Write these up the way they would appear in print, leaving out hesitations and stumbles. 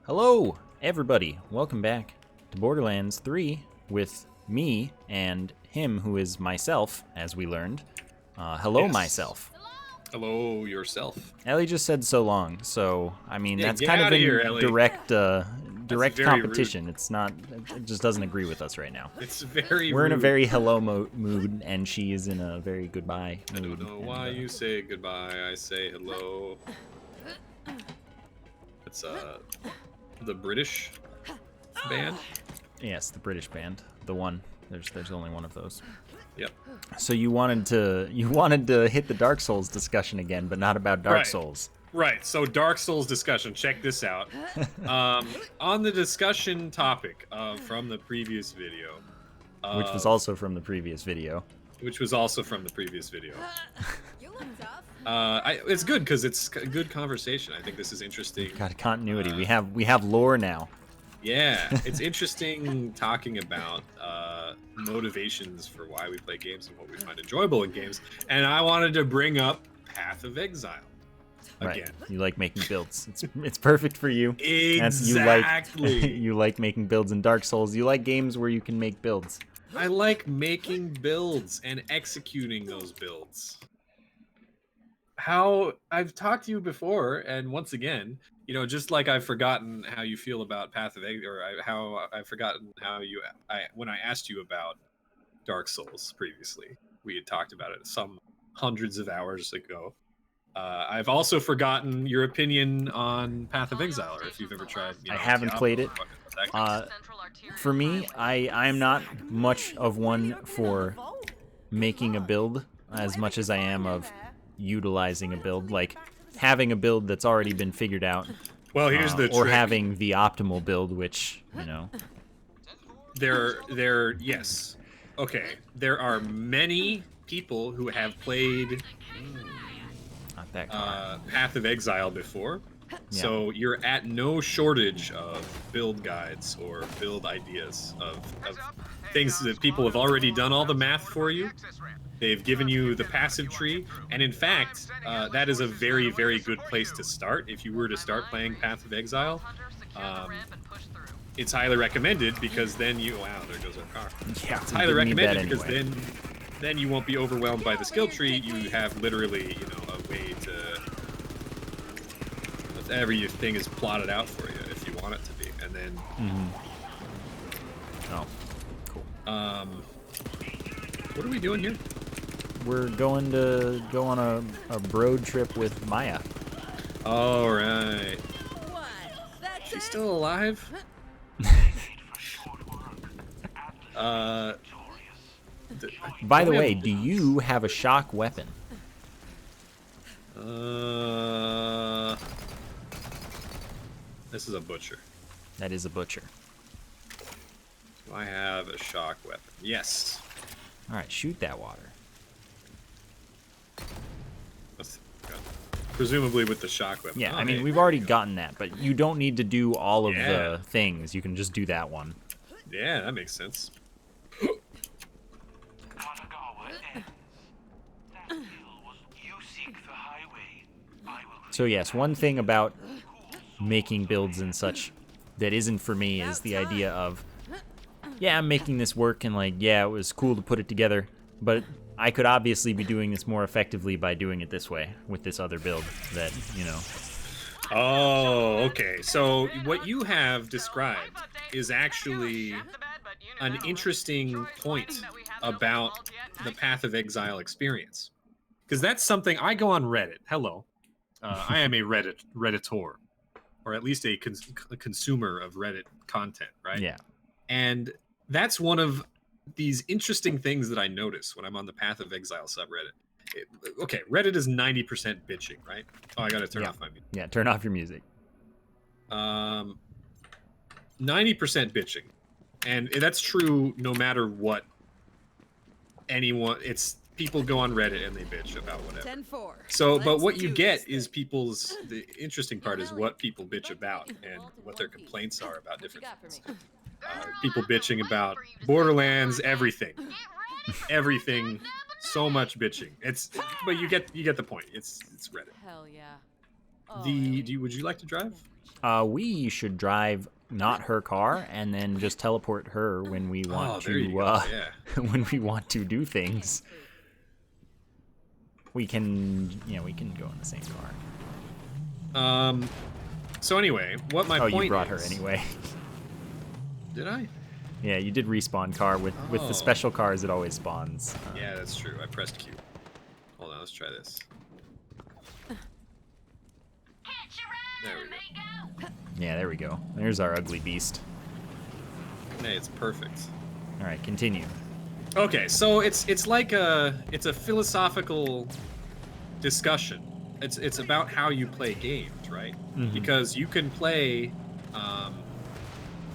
Hello, everybody. Welcome back to Borderlands 3 with me and him, who is myself, as we learned. Hello, Yes. Myself. Hello, yourself. Ellie just said so long, so, I mean, Yeah, that's get kind of outta in here, Ellie. direct very competition. It's not, it just doesn't agree with us right now. It's very We're in a rude. very hello mood, and she is in a very goodbye mood. I don't know why you say goodbye. I say hello. It's the British band. Yes, the British band. The one. There's only one of those. Yep. So you wanted to hit the Dark Souls discussion again, but not about Dark Right. Souls. Right. So Dark Souls discussion. Check this out. On the discussion topic from the previous video, Which was also from the previous video. Which was also from the previous video. It's good because it's a good conversation. I think this is interesting. Got continuity. We have lore now. Yeah, it's interesting talking about motivations for why we play games and what we find enjoyable in games. And I wanted to bring up Path of Exile again. Right. You like making builds. It's perfect for you. Exactly. You like making builds in Dark Souls. You like games where you can make builds. I like making builds and executing those builds. How I've talked to you before, and once again, you know, just like I've forgotten how you feel about Path of Exile, or how I've forgotten how when I asked you about Dark Souls previously, we had talked about it some hundreds of hours ago. I've also forgotten your opinion on Path of Exile, or if you've ever tried. I haven't played it. For me, I am not much of one for making a build as much as I am of utilizing a build, like having a build that's already been figured out. Well, here's the or trick. having the optimal build, which, you know. Yes. Okay. There are many people who have played Not that Path of Exile before. Yeah. So you're at no shortage of build guides or build ideas of things that people have already done all the math for you. They've given you the passive tree, and in fact, that is a very, very good place to start if you were to start playing Path of Exile. It's highly recommended because then wow, there goes our car. Yeah, it's highly recommended because anyway. then you won't be overwhelmed by the skill tree. You have literally, you know, a way to everything is plotted out for you if you want it to be, and then. Oh, cool. What are we doing here? We're going to go on a road trip with Maya. All right. She's still alive? By the way, do you have a shock weapon? This is a butcher. That is a butcher. Do I have a shock weapon? Yes. All right, shoot that water. Presumably with the shock weapon. Yeah, oh, I mean, hey. we've already gotten that, but you don't need to do all of the things. You can just do that one. Yeah, that makes sense. So yes, one thing about making builds and such that isn't for me is the idea of, yeah, I'm making this work, and like, yeah, it was cool to put it together, but I could obviously be doing this more effectively by doing it this way, with this other build that, you know. Oh, okay. So what you have described is actually an interesting point about the Path of Exile experience. Because that's something, I go on Reddit. Hello. I am a Redditor, or at least a consumer of Reddit content, right? Yeah. And that's one of these interesting things that I notice when I'm on the Path of Exile subreddit. Okay, Reddit is 90% bitching, right? Oh, I gotta turn off my music. Yeah, turn off your music. 90% bitching. And that's true no matter what anyone, it's people go on Reddit and they bitch about whatever. 10-4. So, but what you get is the interesting part is what people bitch about and what their complaints are about different things. People bitching about Borderlands, everything, so much bitching. But you get the point. It's Reddit. Hell yeah. Would you like to drive? We should drive not her car and then just teleport her when we want there you to go, yeah. when we want to do things. We can we can go in the same car. So anyway, what my point is... Oh, you brought her anyway. Did I? Yeah, you did respawn car. With the special cars, it always spawns. Yeah, that's true. I pressed Q. Hold on, let's try this. There we go. Yeah, there we go. There's our ugly beast. Hey, it's perfect. All right, continue. Okay, so it's like a philosophical discussion. It's about how you play games, right? Mm-hmm. Because you can play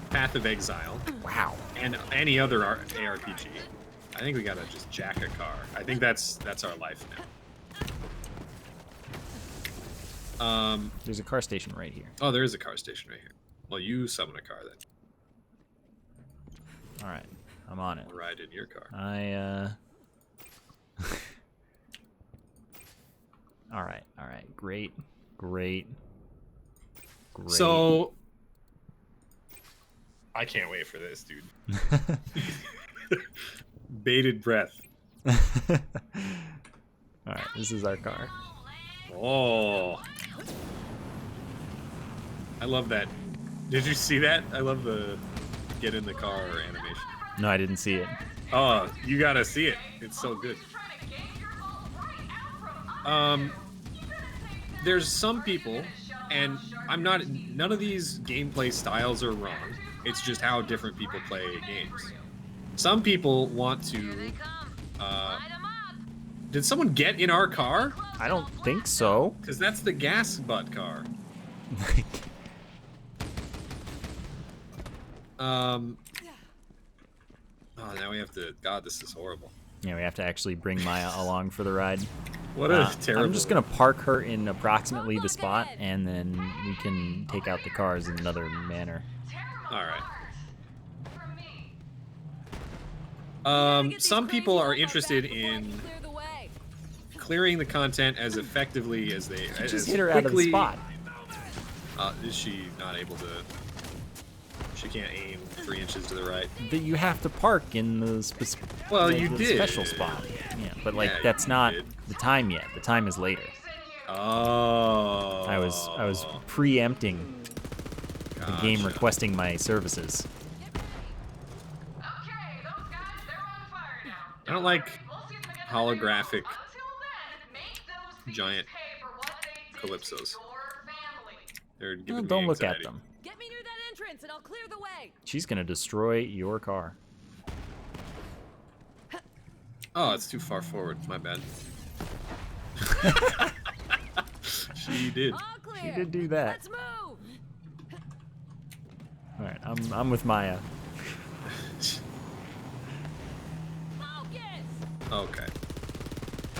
Path of Exile. Wow. And any other ARPG. I think we gotta just jack a car. I think that's our life now. There's a car station right here. Oh, there is a car station right here. Well, you summon a car then. All right, I'm on it. I'll ride in your car. All right. Great. So, I can't wait for this, dude. Bated breath. All right, this is our car. Oh, I love that. Did you see that? I love the get in the car animation. No, I didn't see it. Oh, you gotta see it. It's so good. There's some people, and none of these gameplay styles are wrong. It's just how different people play games. Some people want to, did someone get in our car? I don't think so. Because that's the gas butt car. Oh, now we have to... God, this is horrible. Yeah, we have to actually bring Maya along for the ride. What a terrible... I'm just going to park her in approximately the spot, and then we can take out the cars in another manner. All right. Some people are interested in clearing the content as effectively as they... Just hit her out of the spot. Is she not able to... She can't aim 3 inches to the right. But you have to park in the special spot. Yeah, but like that's not the time yet. The time is later. Oh. I was preempting the game requesting my services. I don't like holographic giant calypsos. They're giving me don't look anxiety. at them. Get me near that entrance and I'll clear the way. She's gonna destroy your car. Oh, it's too far forward. My bad. She did. She did do that. Let's move. All right, I'm with Maya. Okay.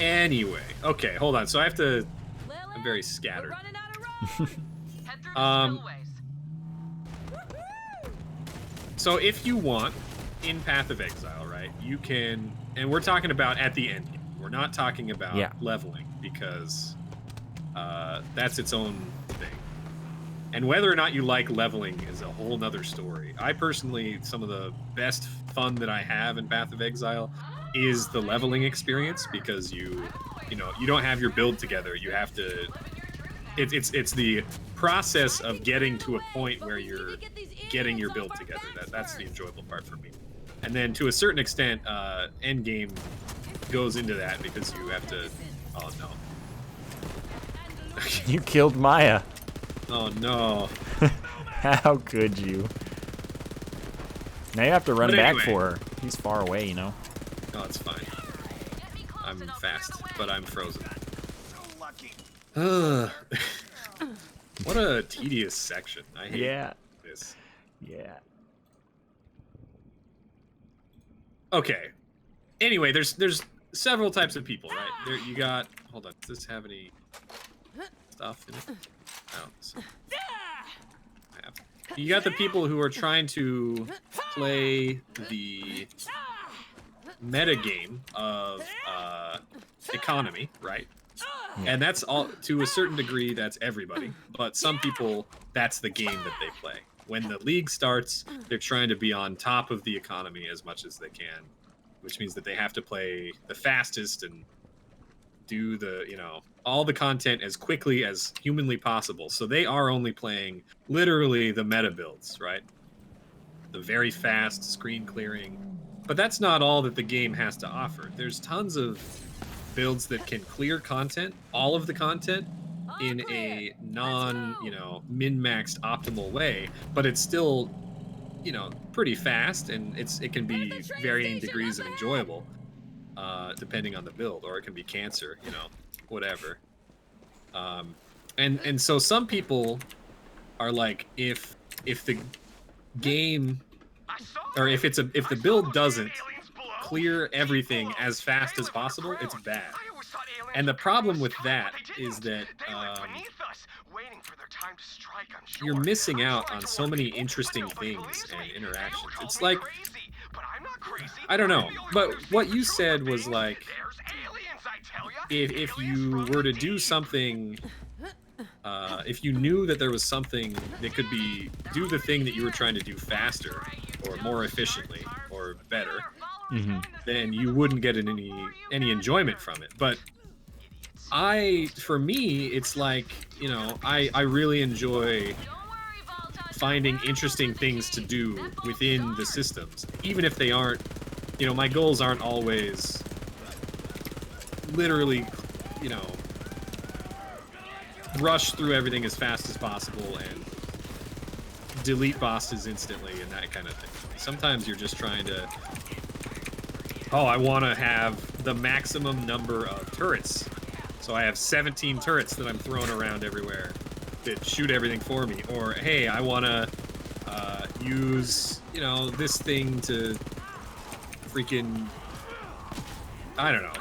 Anyway, okay, hold on. So I have to. I'm very scattered. So if you want, in Path of Exile, right, you can, and we're talking about at the end. We're not talking about leveling because that's its own thing. And whether or not you like leveling is a whole nother story. I personally, some of the best fun that I have in Path of Exile is the leveling experience because you don't have your build together. You have to. It's the process of getting to a point where you're getting your build together. That's the enjoyable part for me. And then to a certain extent, end game goes into that because you have to. Oh no! You killed Maya. Oh no! How could you? Now you have to run back for her. He's far away, you know. Oh, it's fine. I'm fast, but I'm frozen. What a tedious section. I hate this. Yeah. Okay. Anyway, there's several types of people, right? There you got. Hold on. Does this have any stuff in it? No. You got the people who are trying to play the meta game of economy, right? And that's all, to a certain degree, that's everybody. But some people, that's the game that they play. When the league starts, they're trying to be on top of the economy as much as they can, which means that they have to play the fastest and do the, all the content as quickly as humanly possible. So they are only playing literally the meta builds, right? The very fast screen clearing. But that's not all that the game has to offer. There's tons of builds that can clear content, all of the content, in a non, min-maxed optimal way, but it's still, pretty fast, and it can be varying degrees of enjoyable, depending on the build, or it can be cancer, whatever. And so some people are like, if the game, or if the build doesn't clear everything as fast as possible, it's bad. And the problem with that is that you're missing out on so many interesting things and interactions. It's like, I don't know, but what you said was like, if you were to do something, if you knew that there was something that could do the thing that you were trying to do faster or more efficiently or better, then you wouldn't get any enjoyment from it. But for me, it's like, I really enjoy finding interesting things to do within the systems, even if they aren't, my goals aren't always literally, rush through everything as fast as possible and delete bosses instantly and that kind of thing. Sometimes you're just trying to, I want to have the maximum number of turrets. So I have 17 turrets that I'm throwing around everywhere that shoot everything for me. Or, hey, I want to use, this thing to freaking, I don't know.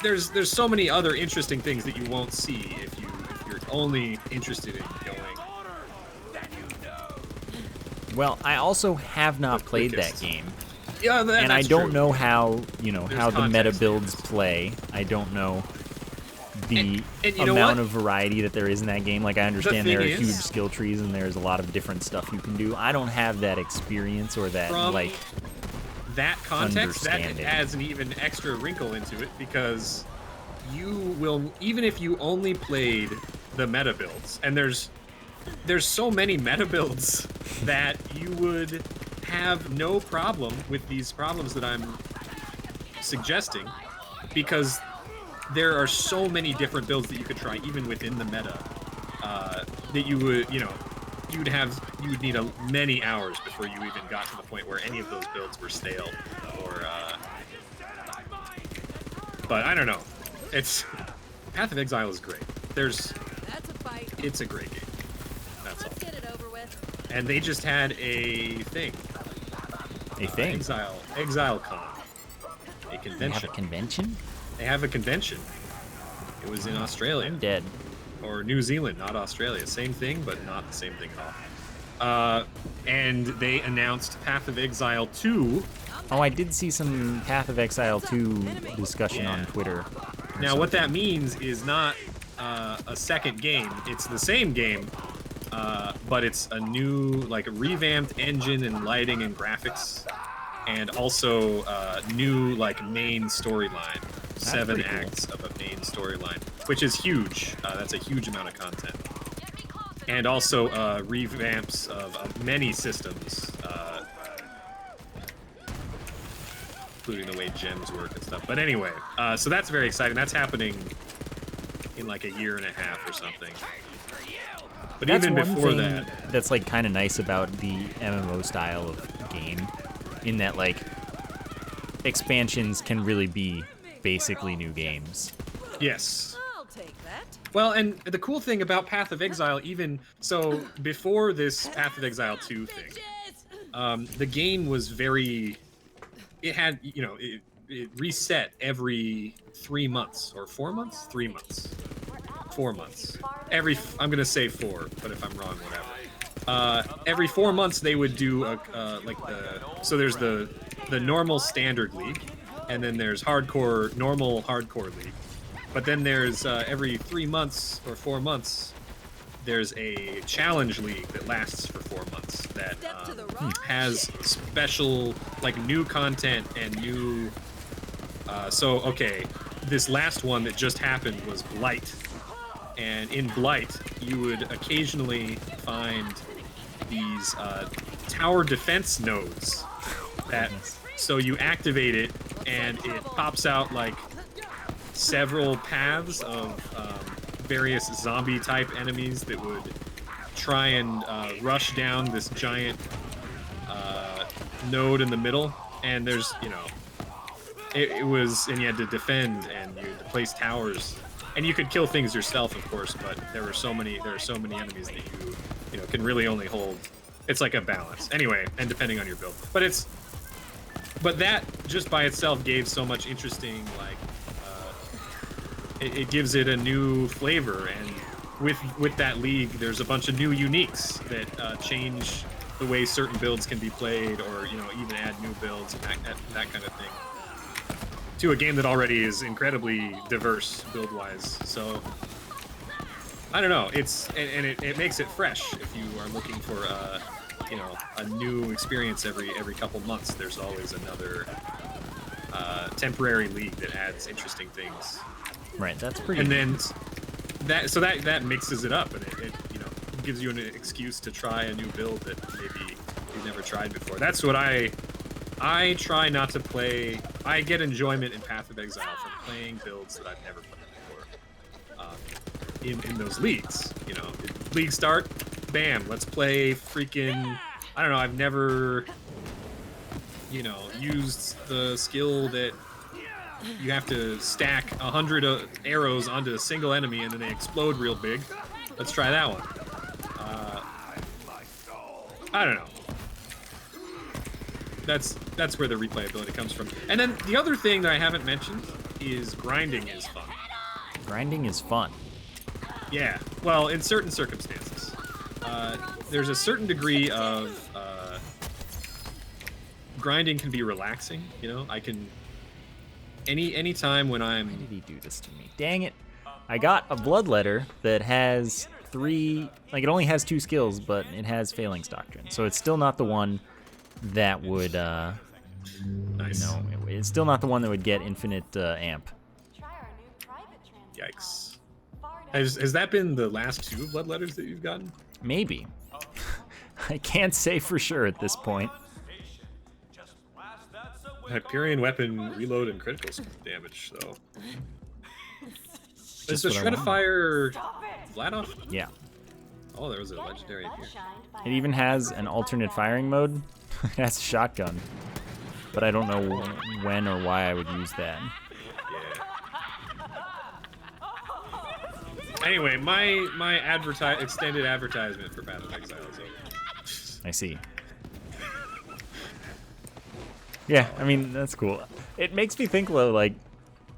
There's so many other interesting things that you won't see if you're only interested in going. Well, I also have not played that game. Yeah, and I don't know how, There's how the meta context builds play. I don't know the and you know amount what? of variety that there is in that game. Like, I understand there are thing huge is- skill trees and there's a lot of different stuff you can do. I don't have that experience or that, From like, that context, that understanding. adds an even extra wrinkle into it, because you will, even if you only played the meta builds, and there's so many meta builds that you would have no problem with these problems that I'm suggesting, because there are so many different builds that you could try even within the meta, that you would, you would need many hours before you even got to the point where any of those builds were stale, or but I don't know. Path of Exile is great. That's a fight. It's a great game. That's all. Let's get it over with. And they just had a thing. a thing. ExileCon. A They have convention. a convention? They have a convention. It was in Australia. I'm dead. Or New Zealand, not Australia. Same thing, but not the same thing at all. And they announced Path of Exile 2. Oh, I did see some Path of Exile 2 discussion on Twitter. or Now, what that something. means is not a second game. It's the same game, but it's a new, like, revamped engine and lighting and graphics, and also new, like, main storyline. 7 pretty cool. acts of a main storyline, which is huge. That's a huge amount of content. And also revamps of many systems, including the way gems work and stuff. But anyway, so that's very exciting. That's happening in like a year and a half or something. But That's even one before thing that, that's like kind of nice about the MMO style of game, in that like expansions can really be basically new games. yes. I'll take that. Well, and the cool thing about Path of Exile, even so, before this Path of Exile 2 thing, the game was very. It had, it reset every 3 months or 4 months, 3 months, 4 months. I'm gonna say 4, but if I'm wrong, whatever. Every 4 months they would do so there's the normal standard league, and then there's normal hardcore league, But then there's every 3 months or 4 months, there's a challenge league that lasts for 4 months that has special, like, new content and new. So okay, this last one that just happened was Blight, and in Blight you would occasionally find these tower defense nodes that. So you activate it, and it pops out like several paths of various zombie-type enemies that would try and rush down this giant node in the middle. And there's, you know, it was, and you had to defend, and you had to place towers, and you could kill things yourself, of course. But there are so many enemies that you know can really only hold. It's like a balance, anyway, and depending on your build. But that just by itself gave so much interesting, like, it gives it a new flavor, and with that league, there's a bunch of new uniques that change the way certain builds can be played, or, you know, even add new builds and that kind of thing to a game that already is incredibly diverse build-wise. So I don't know, it makes it fresh if you are looking for you know, a new experience every couple months. There's always another temporary league that adds interesting things. Right, that's pretty. And then that mixes it up, and it you know, gives you an excuse to try a new build that maybe you've never tried before. That's what I try not to play. I get enjoyment in Path of Exile from playing builds that I've never played before. In those leagues, you know, league start, bam, let's play freaking, I don't know, I've never, you know, used the skill that you have to stack 100 arrows onto a single enemy and then they explode real big. Let's try that one. I don't know. That's where the replayability comes from. And then the other thing that I haven't mentioned is grinding is fun. Grinding is fun. Yeah, well, in certain circumstances. There's a certain degree of grinding can be relaxing, you know? I can any time when I'm. Why did he do this to me? Dang it. I got a blood letter that has 3, like, it only has 2 skills, but it has Phalanx Doctrine. So it's still not the one that would Nice. you know, it's still not the one that would get infinite amp. Yikes. Has that been the last 2 blood letters that you've gotten? Maybe. I can't say for sure at this point. Hyperion weapon reload and critical damage, so. Is the what I Shred of Fire Vladoff? Yeah. Oh, there was a legendary in here. It even has an alternate firing mode. It has a shotgun. But I don't know when or why I would use that. Yeah. Anyway, my extended advertisement for Path of Exile is over. I see. Yeah, I mean, that's cool. It makes me think, though, like,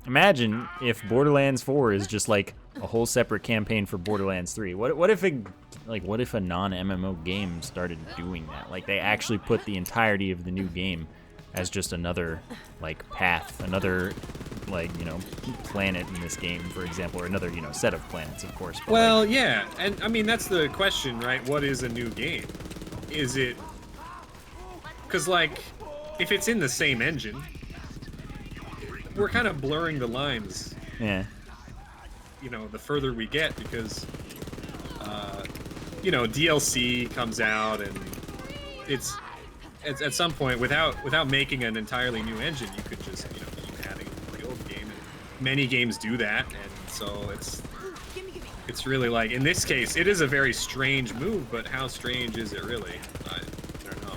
imagine if Borderlands 4 is just, like, a whole separate campaign for Borderlands 3. What if a non-MMO game started doing that? Like, they actually put the entirety of the new game as just another, like, path, another, like, you know, planet in this game, for example, or another, you know, set of planets, of course. But, well, like, yeah, and I mean, that's the question, right? What is a new game? Is it... Because, like, if it's in the same engine, we're kind of blurring the lines. Yeah. You know, the further we get, because, you know, DLC comes out, and it's at some point, without making an entirely new engine, you could just, you know, keep adding to the old game. And many games do that, and so it's really like, in this case, it is a very strange move, but how strange is it really? I don't know.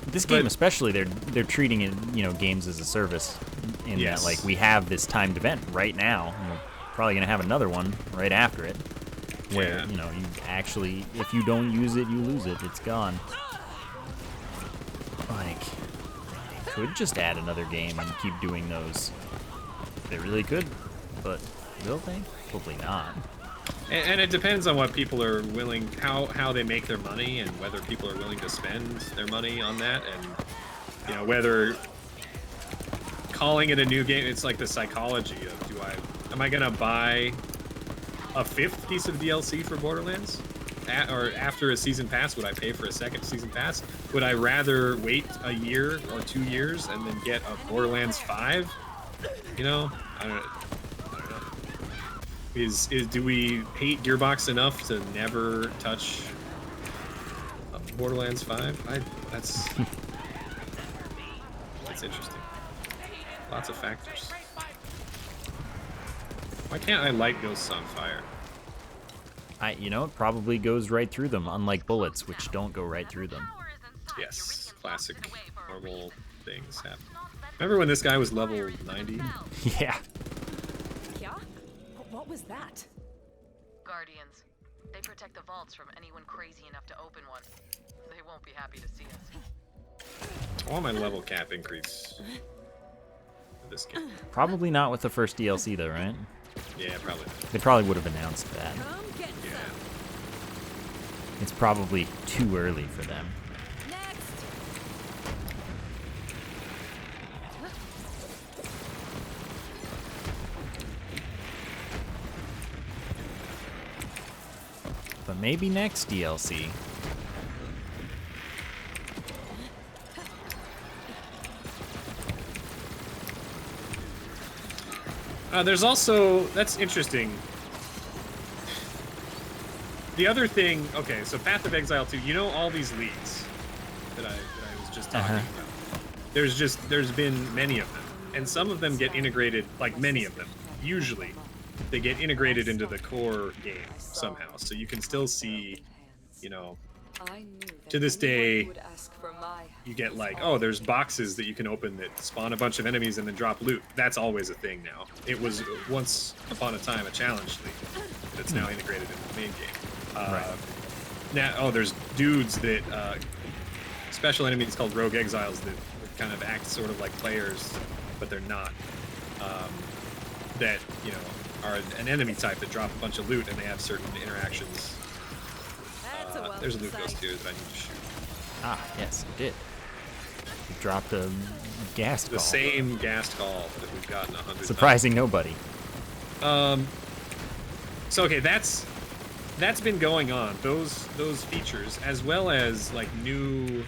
This game especially, they're treating it, you know, games as a service, in Yes. that, like, we have this timed event right now, and we're probably gonna have another one right after it, where, Yeah. you know, you actually, if you don't use it, you lose it. It's gone. Like, they could just add another game and keep doing those. They really could, but will they? Probably not. And it depends on what people are willing, how they make their money, and whether people are willing to spend their money on that, and, you know, whether calling it a new game, it's like the psychology of, do I Am I gonna buy a 5th piece of DLC for Borderlands? Or after a season pass, would I pay for a 2nd season pass? Would I rather wait a year or 2 years and then get a Borderlands 5? You know, I don't know. Do we hate Gearbox enough to never touch Borderlands 5? That's interesting. Lots of factors. Why can't I light ghosts on fire? You know, it probably goes right through them, unlike bullets, which don't go right through them. Yes, classic normal things happen. Remember when this guy was level 90? Yeah. Yeah? What was that? Guardians. They protect the vaults from anyone crazy enough to open one. They won't be happy to see us. I want my level cap increase for this game. Probably not with the first DLC, though, right? Yeah, probably. They probably would have announced that. Come get Yeah. some. It's probably too early for them. Next. But maybe next DLC. There's also, that's interesting. The other thing, okay, so Path of Exile 2, you know all these leagues that I was just talking about. There's been many of them, and some of them get integrated, like many of them, usually, they get integrated into the core game somehow, so you can still see, you know, to this day, you get like, oh, there's boxes that you can open that spawn a bunch of enemies and then drop loot. That's always a thing now. It was once upon a time a challenge league that's now integrated into the main game. Right. Now, oh, there's dudes that, special enemies called Rogue Exiles that kind of act sort of like players, but they're not. That, you know, are an enemy type that drop a bunch of loot and they have certain interactions. There's a loot ghost here that I need to shoot. Ah, yes, it did. You dropped a gas call. The same gas call that we've gotten 100 Surprising nobody. So okay, that's been going on. Those features, as well as like new,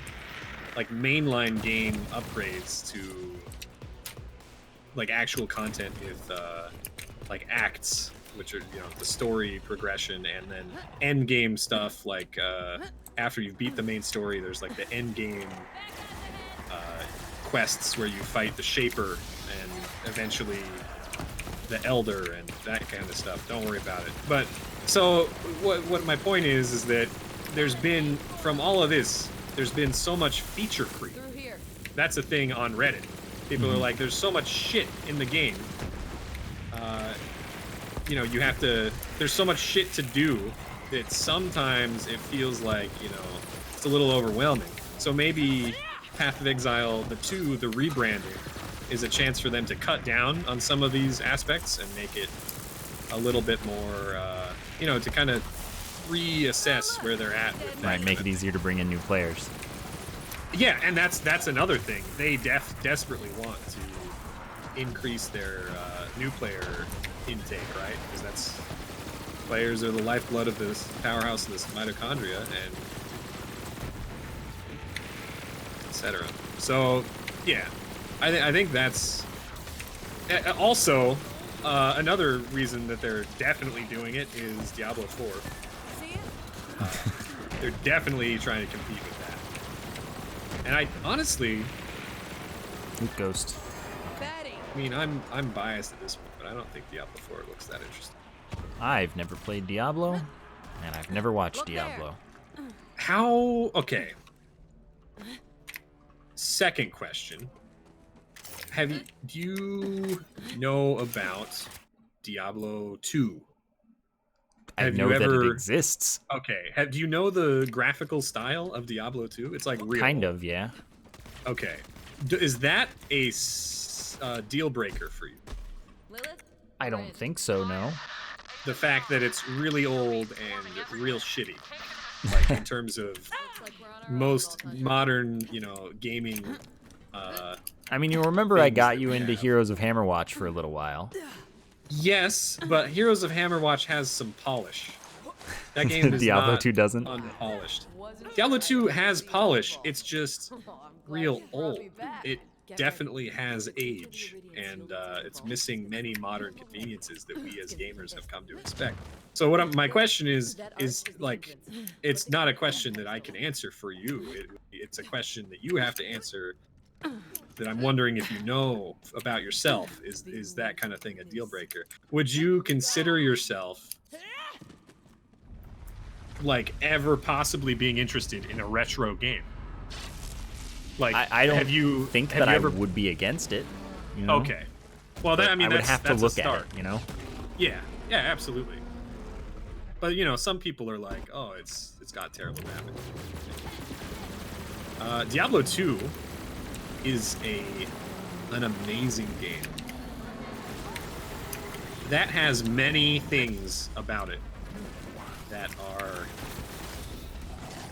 like mainline game upgrades to like actual content with like acts, which are, you know, the story progression, and then end game stuff like after you've beat the main story, there's like the end game quests where you fight the Shaper and eventually the Elder and that kind of stuff. Don't worry about it. But so what my point is that there's been, from all of this, there's been so much feature creep. Through here. That's a thing on Reddit. People are like, there's so much shit in the game. You know, you have to, there's so much shit to do that sometimes it feels like, you know, it's a little overwhelming. So maybe Path of Exile, the rebranding, is a chance for them to cut down on some of these aspects and make it a little bit more, you know, to kind of reassess where they're at with that. Right, make it easier to bring in new players. Yeah, and that's another thing. They desperately want to increase their new player intake, right? Because that's, players are the lifeblood of this powerhouse of this mitochondria, and etc. So, yeah, I think that's also another reason that they're definitely doing it is Diablo 4. See it? They're definitely trying to compete with that. And I honestly, Loot Ghost. Betty. I mean, I'm biased at this point, but I don't think Diablo 4 looks that interesting. I've never played Diablo, and I've never watched Look there. Diablo. How? Okay. Second question. Do you know about Diablo 2? I Have know you that ever- it exists. Okay. Do you know the graphical style of Diablo 2? It's like real. Kind of, yeah. Okay. Is that a deal breaker for you? Lilith? I don't think so, no. The fact that it's really old and real shitty, like in terms of Looks like we're on our own, most Gold modern, you know, gaming. I mean, you remember I Things got that you we into have. Heroes of Hammerwatch for a little while. Yes, but Heroes of Hammerwatch has some polish. That game is Diablo not 2 doesn't. unpolished. Wasn't Diablo sure 2 if has you polish. recall. It's just Oh, I'm glad real you brought old. me back. It Guess I definitely can has take the age, Iridian and seal to it's the missing vault. many modern conveniences that we as gamers have come to expect. So what my question is like, it's not a question that I can answer for you. It's a question that you have to answer. That I'm wondering if you know about yourself. Is that kind of thing a deal breaker? Would you consider yourself like ever possibly being interested in a retro game? Like, I don't have you think have that you I ever... would be against it. You know? Okay. Well, But that, I mean, would that's, have to that's look a at start. it, you know? Yeah, yeah, absolutely. But you know, some people are like, oh, it's got terrible mapping. Diablo 2 is an amazing game. That has many things about it that are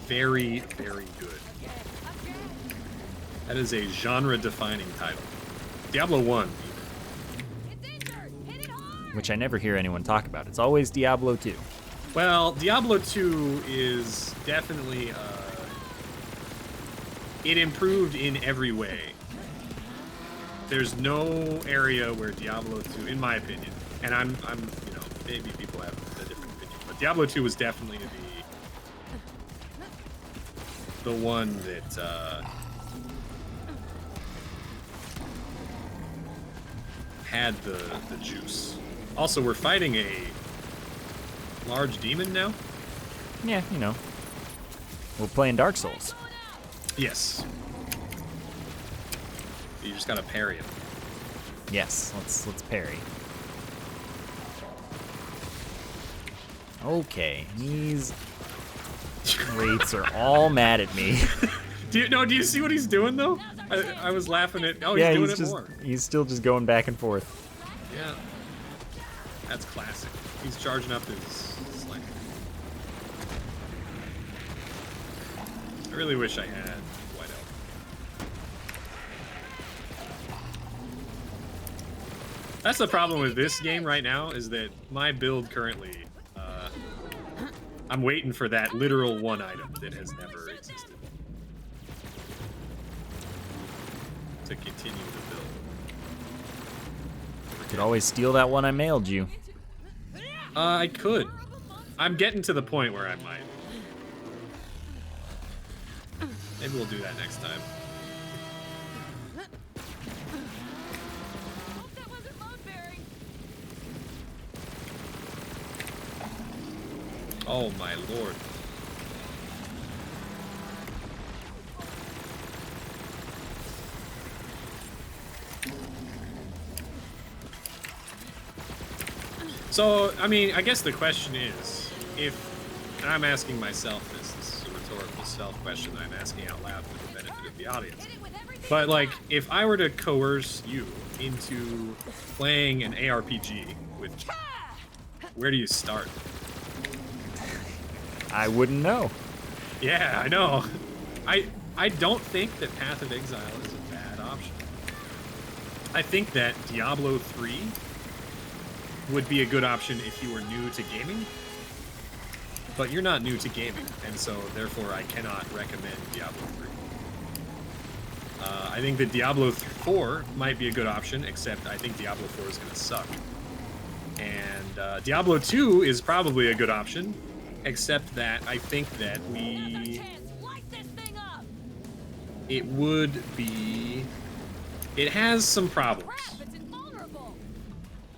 very, very good. That is a genre-defining title. Diablo 1. Which I never hear anyone talk about. It's always Diablo 2. Well, Diablo 2 is definitely it improved in every way. There's no area where Diablo 2, in my opinion, and I'm you know, maybe people have a different opinion, but Diablo 2 was definitely the one that had the juice. Also, we're fighting a large demon now. Yeah, you know. We're playing Dark Souls. Yes. You just gotta parry him. Yes, let's parry. Okay, these rates are all mad at me. Do you see what he's doing though? I was laughing at. Oh, he's Yeah, doing it more. he's still just going back and forth. Yeah. That's classic. He's charging up his sling. I really wish I had White Elk. That's the problem with this game right now, is that my build currently, I'm waiting for that literal one item that has never existed to continue the build. You could always steal that one I mailed you. I could. I'm getting to the point where I might. Maybe we'll do that next time. Oh my lord. So, I mean, I guess the question is, if, and I'm asking myself this is a rhetorical self-question I'm asking out loud for the benefit of the audience. But, like, if I were to coerce you into playing an ARPG, where do you start? I wouldn't know. Yeah, I know. I don't think that Path of Exile is a bad option. I think that Diablo 3 would be a good option if you were new to gaming, but you're not new to gaming, and so therefore I cannot recommend Diablo 3. I think that Diablo 4 might be a good option, except I think Diablo 4 is going to suck. And Diablo 2 is probably a good option, except that I think that it has some problems.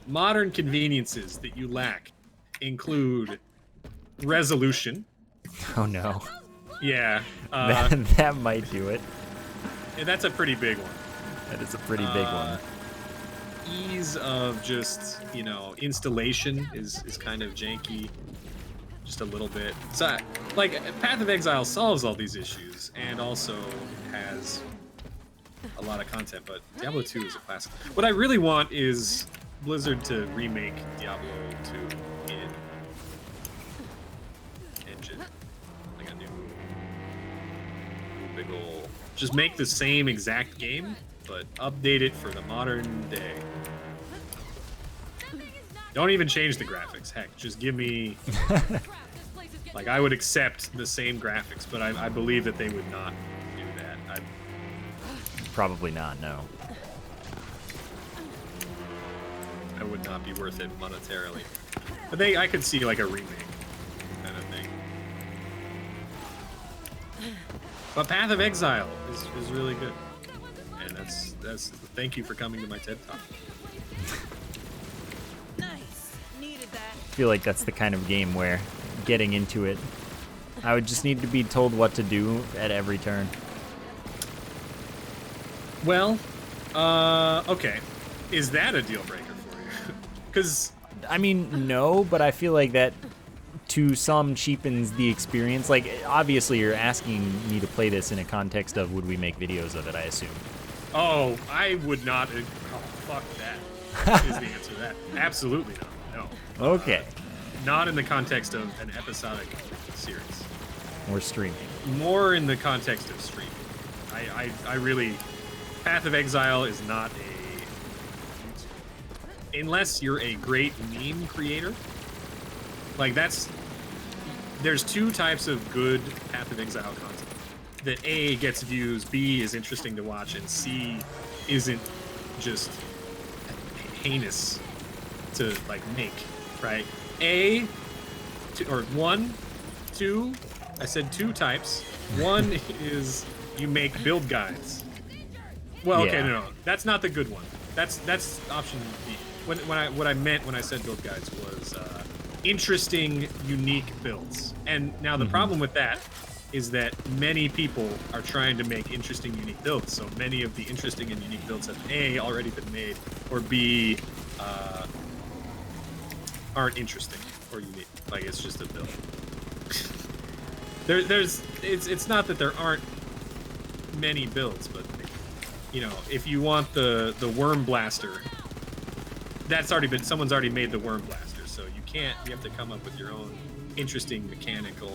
Modern conveniences that you lack include resolution. Oh no. Yeah. That might do it. And that's a pretty big one. That is a pretty big one. Ease of just, you know, installation is kind of janky. Just a little bit. So, like, Path of Exile solves all these issues and also has a lot of content, but Diablo 2 is a classic. What I really want is Blizzard to remake Diablo 2 in engine. Like a new big ol'... Just make the same exact game, but update it for the modern day. Don't even change the graphics. Heck, just give me... Like, I would accept the same graphics, but I believe that they would not do that. Probably not, no. I would not be worth it monetarily. But I could see, like, a remake kind of thing. But Path of Exile is really good. And that's thank you for coming to my TED Talk. Nice. Needed that. I feel like that's the kind of game where getting into it, I would just need to be told what to do at every turn. Well, okay. Is that a deal breaker for you? Because... I mean, no, but I feel like that to some cheapens the experience. Like, obviously you're asking me to play this in a context of would we make videos of it, I assume. Oh, I would not... Oh, fuck that. Is the answer to that. Absolutely not. No. Okay. Not in the context of an episodic series. We're streaming. More in the context of streaming. I really... Path of Exile is not a... Unless you're a great meme creator. Like, that's... There's two types of good Path of Exile content. That A, gets views, B, is interesting to watch, and C, isn't just heinous to, like, make, right? A, or one, two, I said two types. One is you make build guides. Well, okay, Yeah. no, that's not the good one. That's option B. What I meant when I said build guides was interesting, unique builds. And now the problem with that is that many people are trying to make interesting, unique builds. So many of the interesting and unique builds have A, already been made, or B, aren't interesting or unique. Like, it's just a build. It's not that there aren't many builds, but you know, if you want the worm blaster, that's already been, someone's already made the worm blaster, so you have to come up with your own interesting mechanical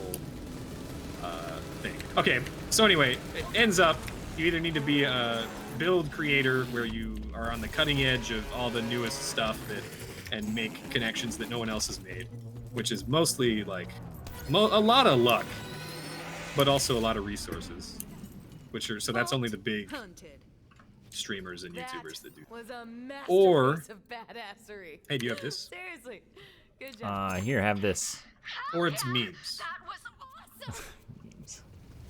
thing. Okay, so anyway, it ends up you either need to be a build creator where you are on the cutting edge of all the newest stuff and make connections that no one else has made, which is mostly like a lot of luck, but also a lot of resources, which are, so that's only the big Hunted. streamers and YouTubers that do. Was a masterpiece Or- of badassery. Hey, do you have this? Seriously. Good job. Here, have this. Or it's memes. That was awesome.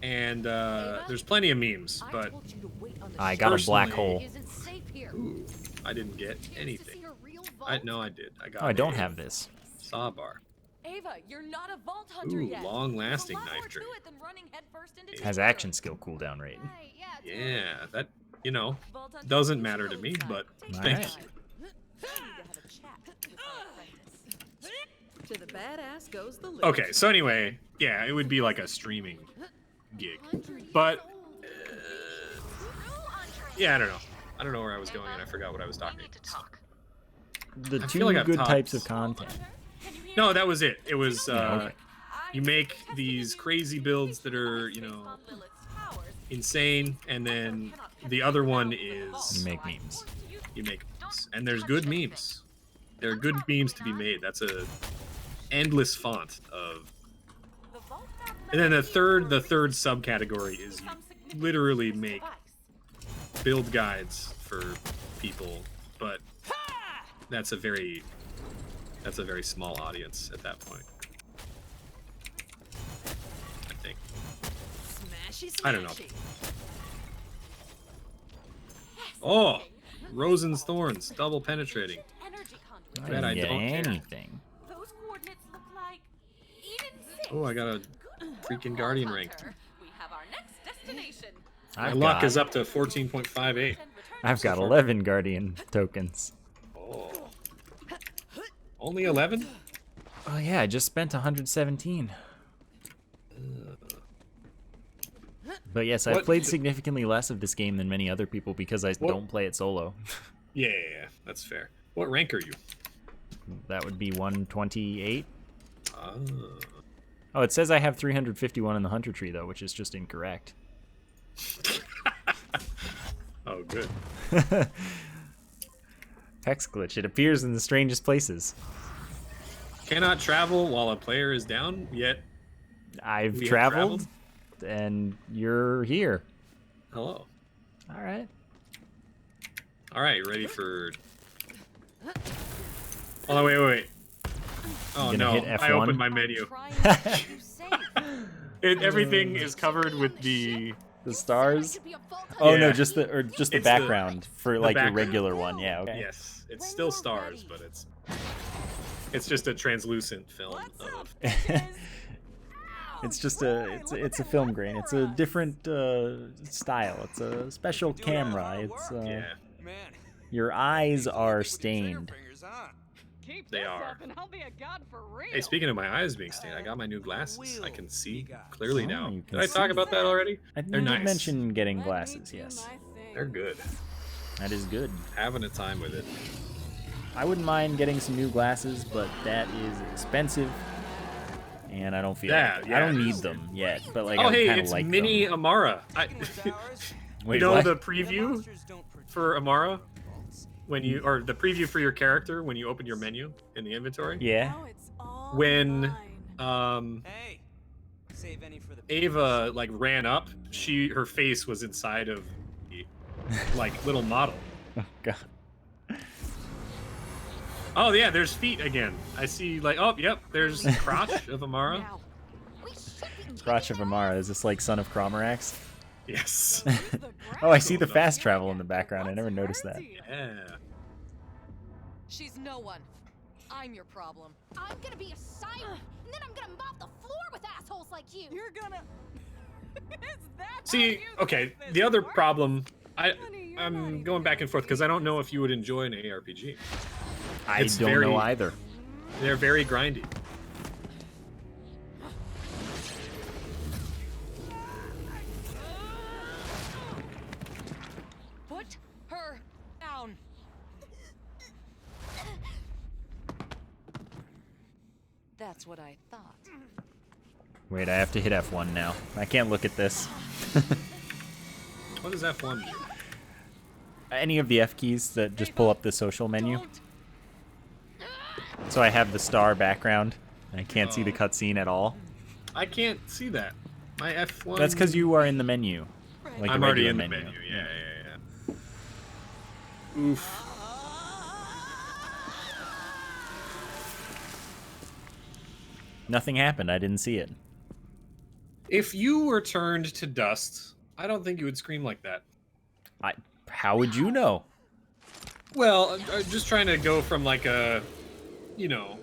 And there's plenty of memes, I but told you to wait on the I ship. got a black Personally- hole. Isn't safe here. ooh, I didn't get Chance to anything. see a real vault? No, I did. I got. Oh, I don't a have this. saw bar. Ava, you're not a vault hunter Ooh, yet. long-lasting There's a lot knife more to trade. it than running headfirst into Has danger. action skill cooldown rate. Right, yeah, Yeah, that Vault hunter doesn't is matter to cool me, inside. but Take All thank right. you. I need to have a chat with my apprentice. To the badass goes the loot. Okay, so anyway, yeah, it would be like a streaming gig, but yeah, I don't know. I don't know where I was going, and I forgot what I was We talking need to about. talk. The I two feel like I've good talked- types of content. No, that was it. It was Yeah, okay. you make these crazy builds that are, you know, insane, and then the other one is You make memes. you make memes. And there's good memes. There are good memes to be made. That's a endless font of. And then the third subcategory is you literally make build guides for people, but that's a very small audience at that point. I think. Smashy, I don't know. smashy. Oh, Rosen's Thorns, double penetrating. I Bet I didn't get don't care. anything. Those coordinates look like Eden 6. Oh, I got a freaking Guardian rank. We have our next destination. My I've luck got, is up to 14.58. I've got 11 Guardian tokens. Oh. Only 11? Oh yeah, I just spent 117. But yes, I've What- played significantly less of this game than many other people because I What- don't play it solo. Yeah, that's fair. What rank are you? That would be 128. Ah. Oh, it says I have 351 in the Hunter tree though, which is just incorrect. Oh, good. Hex glitch. It appears in the strangest places. Cannot travel while a player is down yet. I've We have traveled, and you're here. Hello. All right. All right, ready for... Oh, wait. Oh, gonna no. hit I F1? opened my menu. Everything is covered with the... The stars. Oh no, Yeah. just the It's the- background for like your background. regular one. Yeah. Okay. Yes, it's still stars, but it's just a translucent film of... It's just it's a film grain. It's a different style. It's a special camera. It's Yeah, your eyes are stained. they are. Hey, speaking of my eyes being stained, I got my new glasses. I can see clearly Oh, now. you can Did I talk see. about that already? I They're did nice. mention getting glasses. Yes, They're good. that is good. Having a time with it. I wouldn't mind getting some new glasses, but that is expensive, and I don't feel Yeah, like yeah, I don't it need is. them yet. But like, Oh, I hey, kind of it's like Mini them. Amara. Wait, you know what? the preview for Amara? When you, or the preview for your character when you open your menu in the inventory? Yeah. When Hey, save any for the Ava like ran up, her face was inside of the like little model. Oh god. Oh yeah, there's feet again. I see like, oh yep, there's crotch of Amara. Crotch of Amara. Is this like Son of Cromarax? Yes. Oh, I see the fast travel in the background. I never noticed that. Yeah. She's no one. I'm your problem. I'm gonna be a siren, and then I'm gonna mop the floor with assholes like you. You're gonna. Is that See, okay, the other problem, I'm going back and forth because I don't know if you would enjoy an ARPG. I It's don't very- know either. They're very grindy. Put her down. That's what I thought. Wait, I have to hit F1 now. I can't look at this. What does F1 do? Any of the F keys that just pull up the social menu. So I have the star background. And I can't see the cutscene at all. I can't see that. My F1. That's because you are in the menu. Like I'm the already regular in the menu. menu. Yeah. Oof. Nothing happened. I didn't see it. If you were turned to dust, I don't think you would scream like that. How would you know? Well, just trying to go from like a,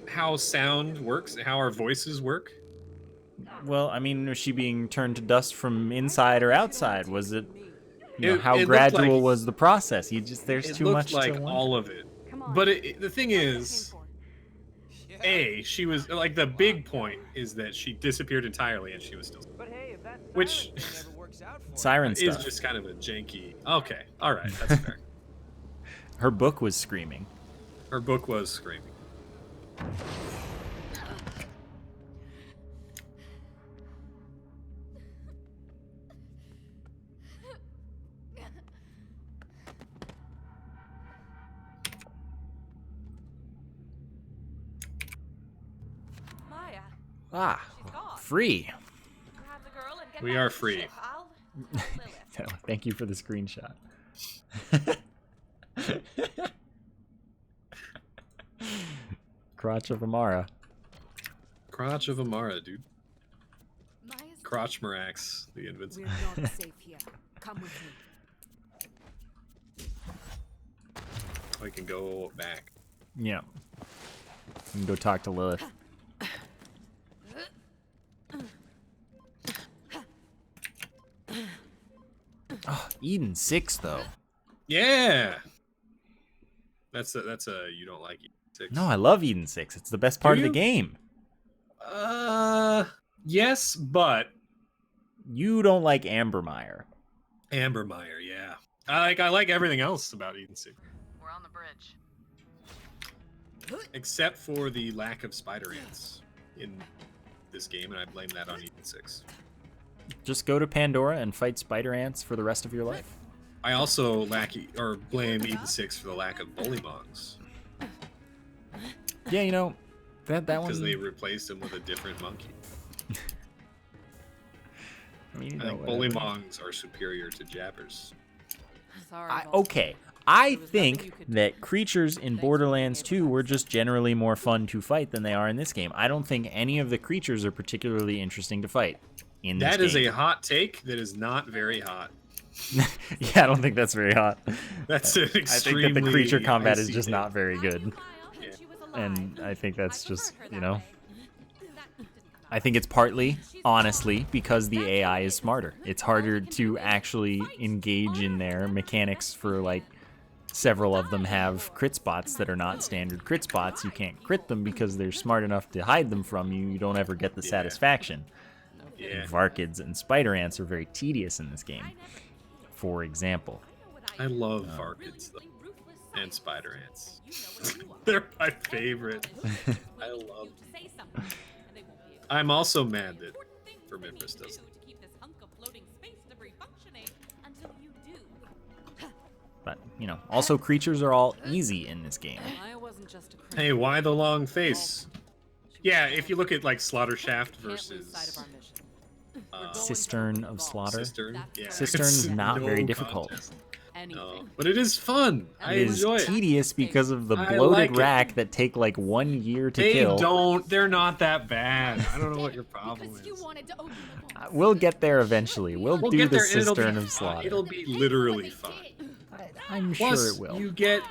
how sound works, how our voices work. Well, I mean, was she being turned to dust from inside or outside? Was it, how It looked gradual like- was the process? There's It too looked much like to wonder. all of it. But the thing is, she was like the big point is that she disappeared entirely and she was still, But hey, if that which never works out for Siren is stuff. just kind of a janky. Okay, all right, that's fair. Her book was screaming. Her book was screaming. Maya, Ah, she's gone. free. Grab the girl and get We back are to the free. ship. I'll Lilith. Thank you for the screenshot. Crotch of Amara. Crotch of Amara, dude. Maya's Crotch Marax, the invincible. We're not safe here. Come with me. We can go back. Yeah. You can go talk to Lilith. Oh, Eden 6 though. Yeah. That's a you don't like E6. No, I love Eden 6. It's the best part of the you? game. Yes, but You don't like Ambermeyer. Ambermeyer, yeah. I like everything else about Eden 6. We're on the bridge. Except for the lack of spider ants in this game, and I blame that on Eden 6. Just go to Pandora and fight spider ants for the rest of your life. I also blame Eden 6 for the lack of bullymongs Yeah, you know, that one. because they replaced him with a different monkey. I mean, you I know, think whatever. bullymongs are superior to jabbers. Sorry, Vault. Okay, I There was nothing you think could do. that creatures in Thanks for Borderlands being 2 able were to just generally more fun to fight than they are in this game. I don't think any of the creatures are particularly interesting to fight in this That is game. a hot take that is not very hot. Yeah, I don't think that's very hot. That's an I think extremely that the creature combat is icy just take. not very good. When she was alive. And I think that's I preferred just, her you that know, way. I think it's partly, honestly, because the AI is smarter. It's harder to actually engage in their mechanics for, like, several of them have crit spots that are not standard crit spots. You can't crit them because they're smart enough to hide them from you. You don't ever get the satisfaction. Yeah, Varkids and spider ants are very tedious in this game, for example. I love Varkids though, and spider ants. They're my favorite. I love them. I'm also mad that Vermivorous doesn't. But, you know, also creatures are all easy in this game. I wasn't just a criminal. Hey, why the long face? Yeah, if you look at like Slaughter Shaft Can't lose sight of versus our mission. Cistern of Slaughter. Cistern, yeah, Cistern's it's not no very difficult. contest. Anything. No, but it is fun. I It is enjoy it. tedious because of the I bloated like it. rack that take like 1 year to They kill. don't. They're not that bad. I don't know what your problem Because you is. wanted to open the vault. We'll get there eventually. We'll We'll do get the there, and it'll Cistern be of Slaughter. It'll be literally fun. I'm Plus, sure it will. you get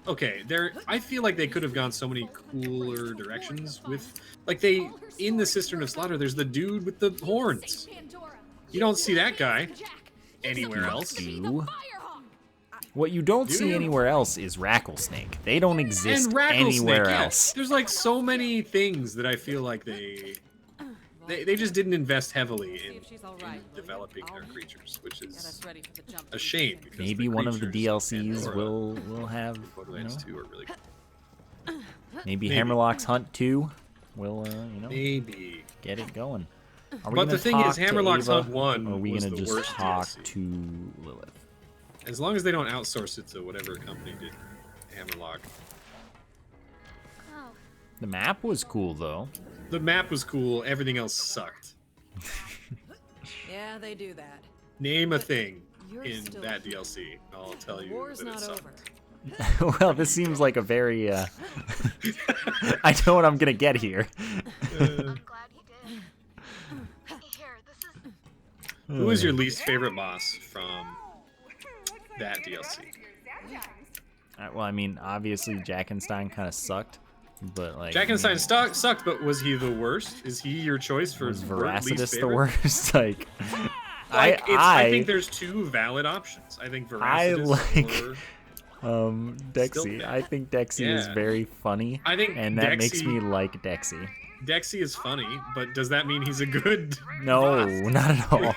okay. I feel like they could have gone so many cooler directions with, like they in the Cistern of Slaughter. There's the dude with the horns. You don't see that guy anywhere else. You. What you don't Do see you? anywhere else is Rattlesnake. They don't exist And Rattlesnake, anywhere yeah. else. There's like so many things that I feel like they just didn't invest heavily See in, if she's all in right. developing I'll their creatures, which Get is us ready for the jump. a shame. Because Maybe one of the creatures in DLCs Pandora will have, in you Borderlands know, 2 are really good. maybe maybe. Hammerlock's Hunt 2 will, you know, Maybe. get it going. Are we But gonna the thing is, talk to Hammerlock's Ava, Hunt 1 or are we was gonna the just worst talk DLC. to Lilith? As long as they don't outsource it to whatever company did Hammerlock. Oh, The map was cool though. The map was cool. Everything else sucked. Yeah, they do that. Name a thing You're in still that here. DLC. I'll tell The you war's that it not sucked. over. Well, this seems like a very, I know what I'm gonna get here. I'm glad you did. Here, this is. Who is your least favorite boss from that DLC? Well, I mean, obviously Jackenstein kind of sucked, but like Jackenstein sucked, but was he the worst? Is he your choice for was least Veracitus the favorite? worst? Like, Like, I think I there's two valid options. I think I Veracitus like- or Dexy. bad. I think Dexy is Yeah. very funny, I think and that makes Dexy- me like Dexy. Dexy is funny, but does that mean he's a good No, boss? not at all.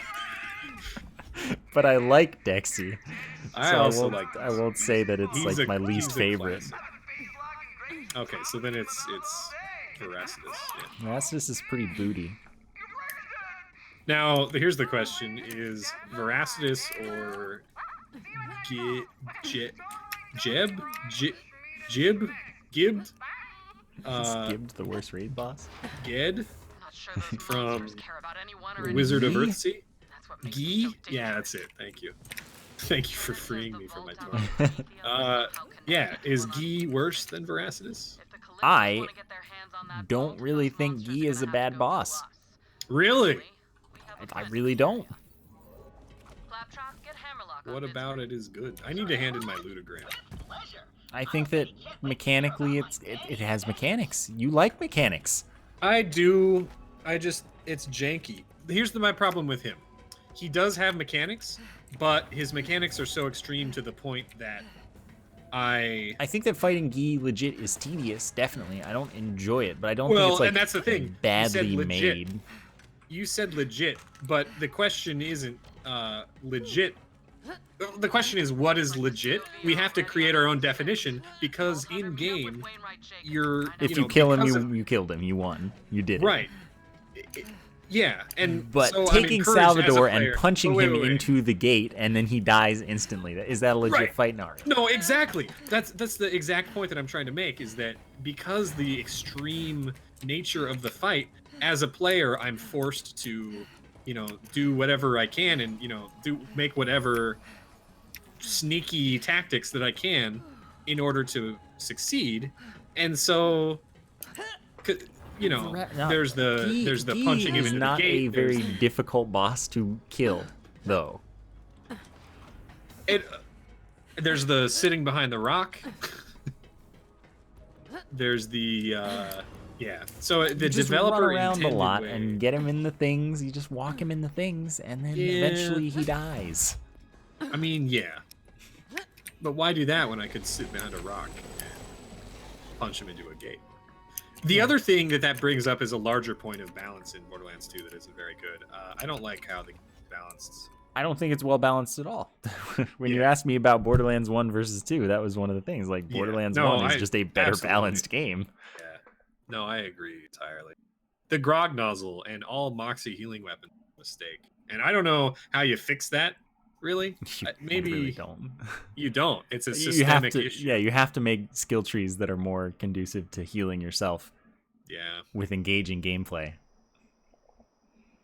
But I like Dexy. I So also won't, like I won't say that it's He's like a- my he's least a favorite. classic. Okay, so then it's Veracitus. Yeah. Veracitus is pretty booty. Now, here's the question: is Veracitus or Jib? Is Uh, Gibbed the worst raid boss? Ged I'm not sure those From monsters care about anyone or Wizard of Gee? Earthsea? That's what makes Gee? them so Yeah, dangerous. that's it. Thank you. Thank you for freeing me from my Vault toy. down there. Yeah, is Gee worse than Veracitus? If the Calypsos I wanna get their hands on that don't vault, really those think monsters Guy are is a gonna have bad to go boss. through us. Really? We have a I plan. really don't. Claptrap, get Hammerlock on What Bisnap. about it is good? I need to hand in my ludogram. I think that mechanically it has mechanics. You like mechanics. I do. It's janky. Here's my problem with him. He does have mechanics, but his mechanics are so extreme to the point that I I think that fighting Guy legit is tedious, definitely. I don't enjoy it, but I don't think Well, it's like and that's the thing. You said badly legit. made. You said legit, but the question isn't legit. The question is, what is legit? We have to create our own definition because in game, you're If you you kill him, because of- you killed him. You won. You did it. right. Yeah, and But so I'm taking encouraged as a Salvador and player- punching Wait, him wait, wait. into the gate and then he dies instantly. Is that a legit Right. fight? No. No, exactly. That's the exact point that I'm trying to make, is that because the extreme nature of the fight, as a player, I'm forced to, do whatever I can and, make whatever sneaky tactics that I can in order to succeed. And so, No, there's the punching him is into not the gate. a very difficult boss to kill, though. There's the sitting behind the rock. There's the So the You just developer run around a intended lot way- and get him in the things. You just walk him in the things, and then Yeah. eventually he dies. I mean, yeah. But why do that when I could sit behind a rock and punch him into a gate? The other thing that brings up is a larger point of balance in Borderlands 2 that isn't very good. I don't like how the game's balanced. I don't think it's well balanced at all. When you Yeah. asked me about Borderlands 1 versus 2, that was one of the things. Like, Yeah. Borderlands No, 1 is I- just a better absolutely. balanced game. Yeah. No, I agree entirely. The grog nozzle and all Moxie healing weapons are a mistake. And I don't know how you fix that, really. You Maybe really don't. you don't. It's a You have systemic to, issue. yeah, you have to make skill trees that are more conducive to healing yourself Yeah. with engaging gameplay.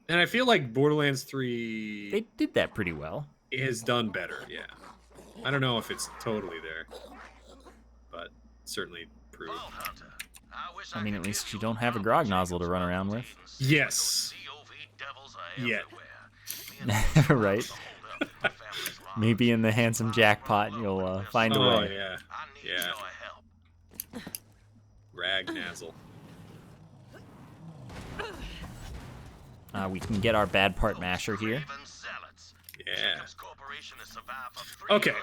And I feel like Borderlands 3 They did that pretty well. has done better, yeah. I don't know if it's totally there, but certainly improved. I mean, at least you don't have a grog nozzle to run around with. Yes. Yet. Right? Maybe in the handsome jackpot you'll find a Oh, way. yeah. Yeah. Rag Nazzle. We can get our bad part masher here. Yeah. Okay.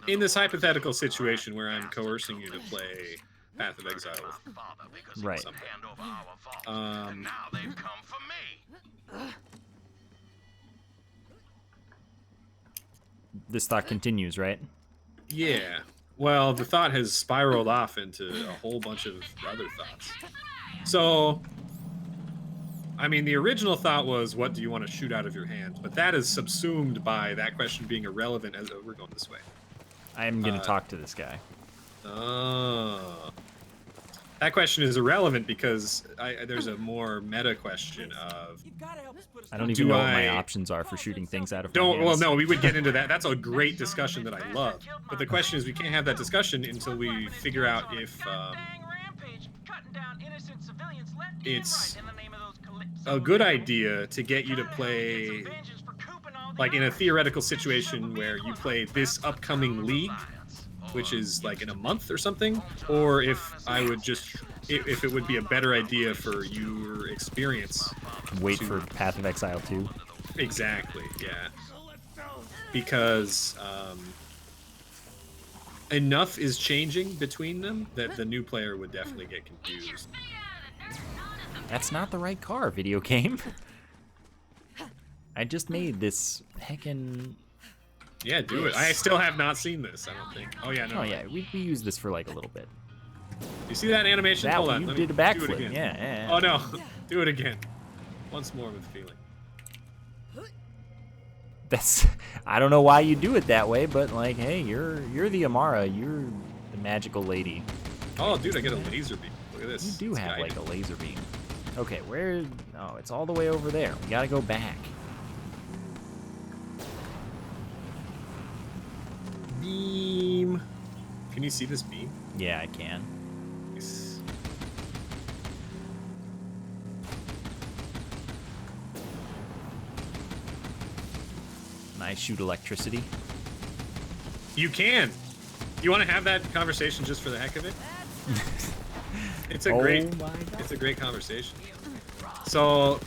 In this hypothetical situation where I'm coercing you to play Path of Exile with Right. something, This thought continues, right? yeah. Well, the thought has spiraled off into a whole bunch of other thoughts. So, I mean, the original thought was, what do you want to shoot out of your hand? But that is subsumed by that question being irrelevant as we're going this way. I'm going to talk to this guy. Oh. That question is irrelevant because there's a more meta question of... You've got to help us put a I don't Do even know what my I- options are for shooting things out of my Well, hands. no, we would get into that. That's a great discussion that I love. But the question is, we can't have that discussion until we figure out if it's a good idea to get you to play, like in a theoretical situation where you play this upcoming league, which is like in a month or something, or if it would be a better idea for your experience. Wait for Path of Exile 2. Exactly, yeah. Because enough is changing between them that the new player would definitely get confused. That's not the right car, video game. I just made this heckin'... Yeah, do it. I still have not seen this, I don't think. Oh, yeah, no. Oh yeah, we used this for like a little bit. You see that animation? That Hold on. you let me did a do it backflip, again. yeah. Oh, no. Do it again. Once more with feeling. That's... I don't know why you do it that way, but like, hey, you're the Amara, you're the magical lady. Oh, dude, I get a laser beam. Look at this. You do It's have guiding. like a laser beam. Okay, where... Oh, it's all the way over there. We gotta go back. Beam. Can you see this beam? Yeah, I can. Nice. Can I shoot electricity? You can. You want to have that conversation just for the heck of it? It's a great. Oh my god. It's a great conversation. So,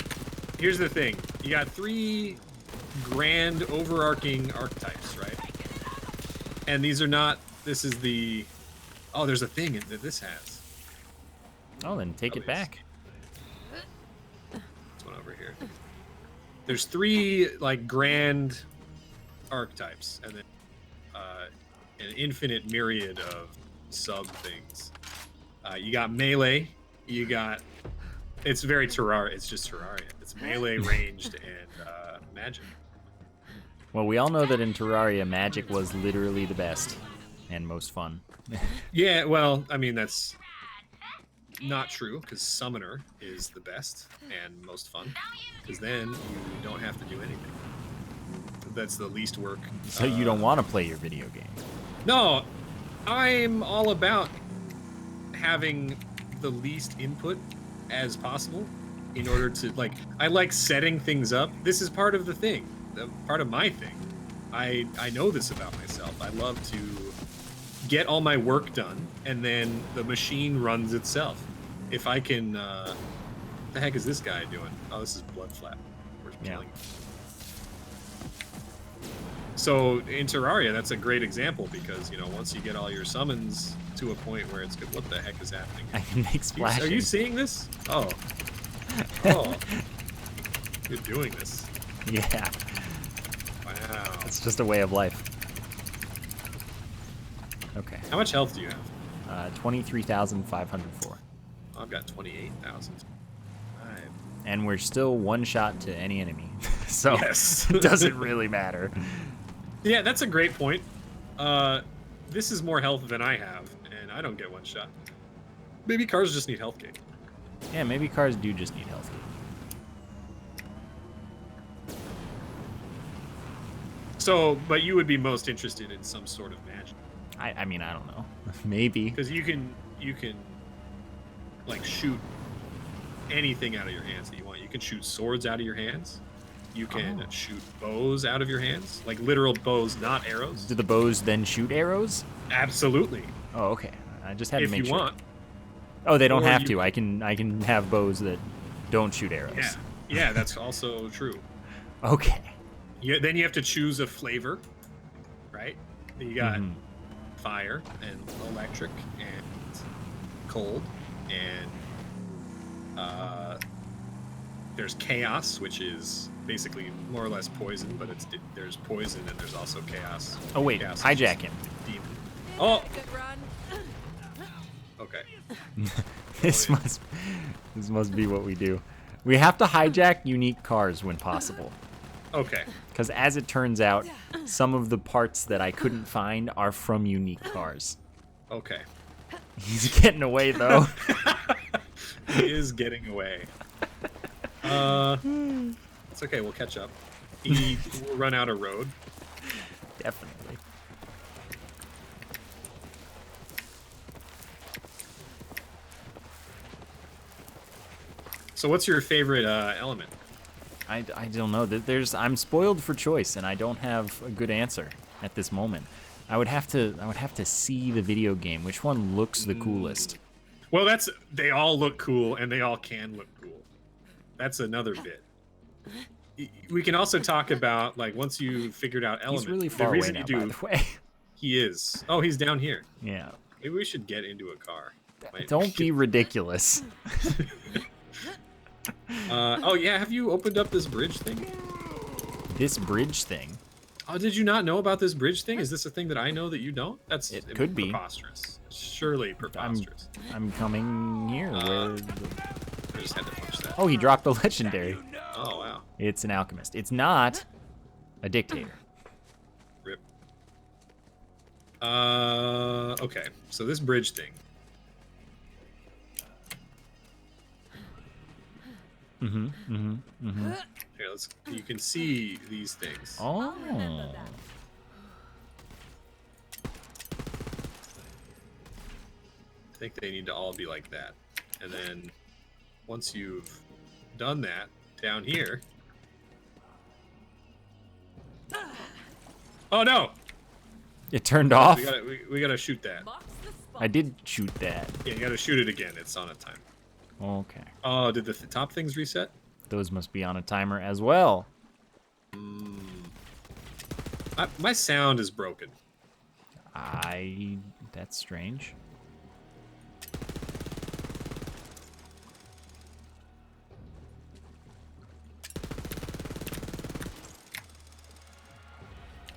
here's the thing. You got 3 grand overarching archetypes, right? And these are not... This is the... Oh, there's a thing that this has. Oh, then take it back. This one over here. There's 3, like, grand archetypes. And then an infinite myriad of sub-things. You got melee. You got. It's very Terraria. It's just Terraria. It's melee, ranged, and magic. Well, we all know that in Terraria, magic was literally the best and most fun. Yeah, well, I mean, that's not true, because Summoner is the best and most fun, because then you don't have to do anything. That's the least work. So you don't want to play your video game. No, I'm all about having the least input as possible in order to, like, I like setting things up. This is part of the thing, part of my thing. I know this about myself. I love to get all my work done, and then the machine runs itself. If I can, what the heck is this guy doing? Oh, this is Bloodflap. We're killing him. So in Terraria, that's a great example because, you know, once you get all your summons to a point where it's good, what the heck is happening? I can make splashing. Are you seeing this? Oh. Oh. You're doing this. Yeah. Wow. It's just a way of life. Okay. How much health do you have? 23,504. I've got 28,000. And we're still one shot to any enemy. So Yes. it doesn't really matter. Yeah, that's a great point. This is more health than I have, and I don't get one shot. Maybe cars just need health gain. Yeah, maybe cars do just need health gain. So, but you would be most interested in some sort of magic. I mean, I don't know. Maybe. Because you can like shoot anything out of your hands that you want. You can shoot swords out of your hands. You can shoot bows out of your hands, like literal bows, not arrows. Do the bows then shoot arrows? Absolutely. Oh, okay. I just had to If make you sure. want. Oh, they don't Or have you to. I can have bows that don't shoot arrows. Yeah, yeah, that's also true. Okay. Yeah, then you have to choose a flavor, right? You got fire and electric and cold and there's chaos, which is basically more or less poison, but there's poison and there's also chaos. Oh wait, Chaos hijack him. demon. Oh, Good run. okay. This must be what we do. We have to hijack unique cars when possible. Okay. Because as it turns out, some of the parts that I couldn't find are from unique cars. Okay. He's getting away though. He is getting away. It's okay. We'll catch up. He will run out of road. Definitely. So, what's your favorite element? I don't know. I'm spoiled for choice, and I don't have a good answer at this moment. I would have to see the video game. Which one looks the coolest? Well, they all look cool, and they all can look cool. That's another bit. We can also talk about, like, once you figured out element. He's really far away reason now, you by do, the way. He is. Oh, he's down here. Yeah. Maybe we should get into a car. Don't be ridiculous. Oh yeah, have you opened up this bridge thing? This bridge thing. Oh, did you not know about this bridge thing? Is this a thing that I know that you don't? That's It could be. preposterous. Surely preposterous. I'm coming here. I just had to punch that. Oh, he dropped a legendary. Oh wow. It's an alchemist. It's not a dictator. Rip. Okay. So this bridge thing. Here, you can see these things. Oh. I think they need to all be like that. And then once you've done that, down here. Oh no! It turned off. We gotta shoot that. I did shoot that. Yeah, you gotta shoot it again. It's on a timer. Okay. Oh, did the top things reset? Those must be on a timer as well. My sound is broken. That's strange.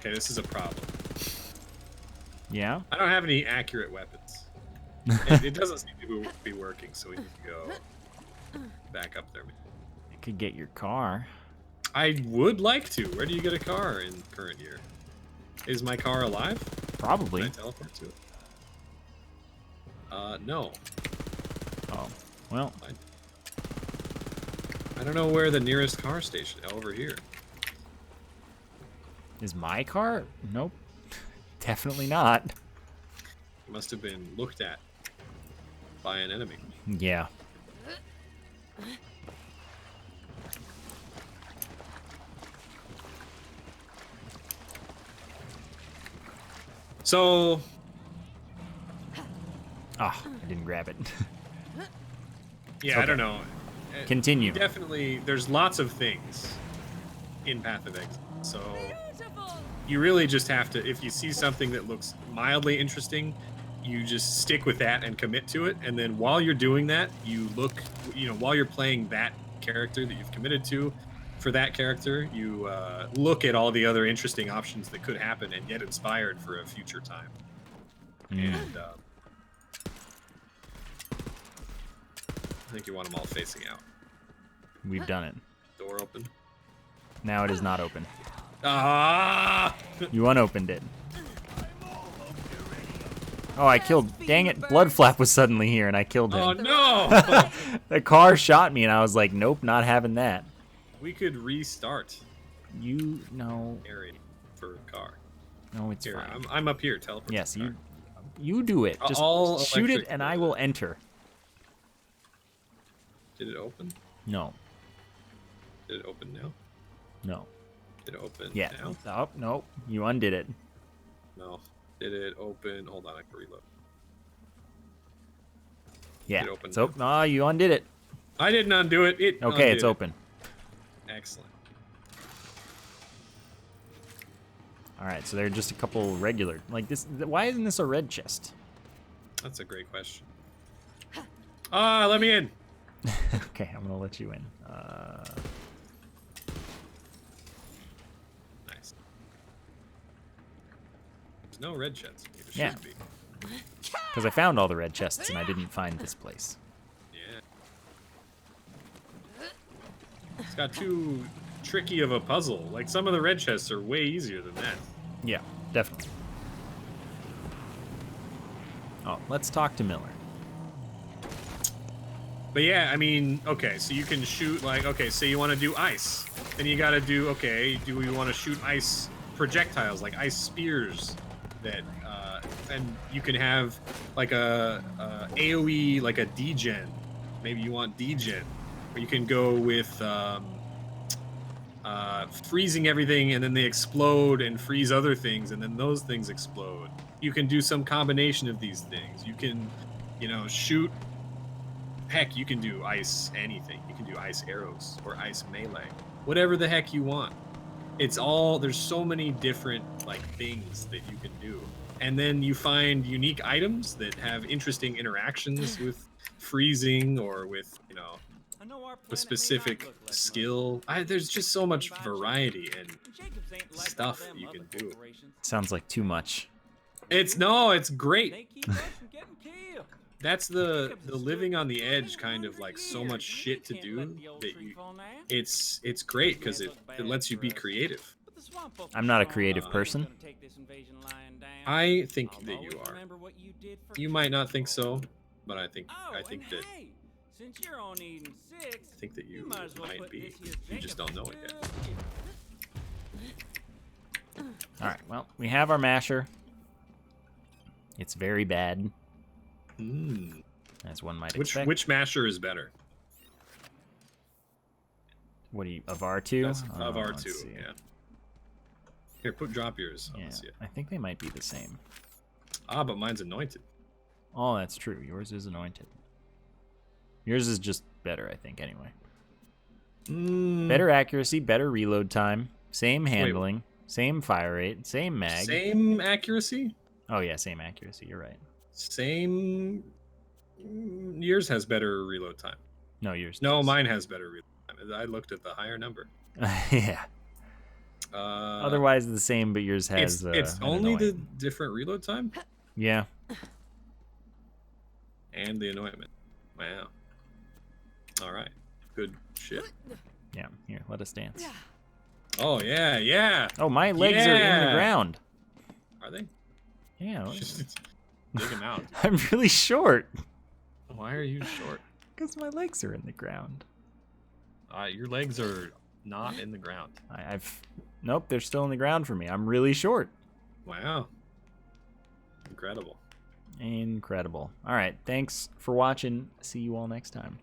Okay, this is a problem. Yeah? I don't have any accurate weapons. It doesn't seem to be working, so we need to go back up there. I could get your car. I would like to. Where do you get a car in current year? Is my car alive? Probably. Can I teleport to it? No. Oh, well. I don't know where the nearest car station. Over here. Is my car? Nope. Definitely not. It must have been looked at by an enemy. Yeah. So, Ah, I didn't grab it. yeah, Okay. I don't know. Continue. Definitely, there's lots of things in Path of Exile. So, you really just have to, if you see something that looks mildly interesting, you just stick with that and commit to it. And then while you're doing that, you look, while you're playing that character that you've committed to, for that character, you look at all the other interesting options that could happen and get inspired for a future time. And I think you want them all facing out. We've done it. Door open. Now it is not open. Ah! You unopened it. Oh, I killed. Dang it. Blood Flap was suddenly here and I killed him. Oh no! The car shot me and I was like, nope, not having that. We could restart No. area for a car. No, it's Here, fine. I'm up here. Teleport. Yes, to the car. you do it. Just All shoot it electric and I will enter. Did it open? No. Did it open now? No. Did it open Yeah. now? Oh, no. You undid it. No. Did it open? Hold on, I can reload. Yeah. It opened It's open. Oh, you undid it. I didn't undo it. It Okay, undid it's it. open. Excellent. All right, so there are just a couple regular. Like this. Why isn't this a red chest? That's a great question. Ah, let me in. Okay, I'm gonna let you in. Nice. There's no red chests. There Yeah. should be. Because I found all the red chests and I didn't find this place. Yeah. It's got too tricky of a puzzle. Like some of the red chests are way easier than that. Yeah, definitely. Oh, let's talk to Miller. But yeah, I mean, okay, so you can shoot like, okay, say you want to do ice. Then you got to do, okay, do we want to shoot ice projectiles, like ice spears that, and you can have like a AoE, like a degen. Maybe you want degen. Or you can go with freezing everything and then they explode and freeze other things and then those things explode. You can do some combination of these things. You can, shoot. Heck, you can do ice anything. You can do ice arrows or ice melee. Whatever the heck you want. It's all, there's so many different like things that you can do. And then you find unique items that have interesting interactions with freezing or with, a specific skill. There's just so much variety and stuff you can do. Sounds like too much. It's great. That's the living on the edge kind of like so much shit to do that it's great because it lets you be creative. I'm not a creative person. I think that you are. You might not think so, but I think that you might be. You just don't know it yet. All right, well, we have our masher. It's very bad, as one might expect. Which masher is better? What do you, of R2? Of Oh, R2, let's see. yeah. Here, drop yours. Yeah, See it. I think they might be the same. Ah, but mine's anointed. Oh, that's true. Yours is anointed. Yours is just better, I think, anyway. Better accuracy, better reload time, same handling, same fire rate, same mag. Same accuracy? Oh, yeah, same accuracy. You're right. Same. Yours has better reload time. No, yours No, does. mine has better reload time. I looked at the higher number. Yeah. Uh, Otherwise, the same, but yours has. it's an only the annoying- different reload time. Yeah. And the anointment. Wow. All right. Good shit. Yeah, here, let us dance. Oh, yeah, yeah. Oh, my legs are in the Yeah. ground. Are they? Yeah, Just dig them out. I'm really short. Why are you short? Because my legs are in the ground. Your legs are not in the ground. Nope, they're still in the ground for me. I'm really short. Wow. Incredible. Incredible. All right, thanks for watching. See you all next time.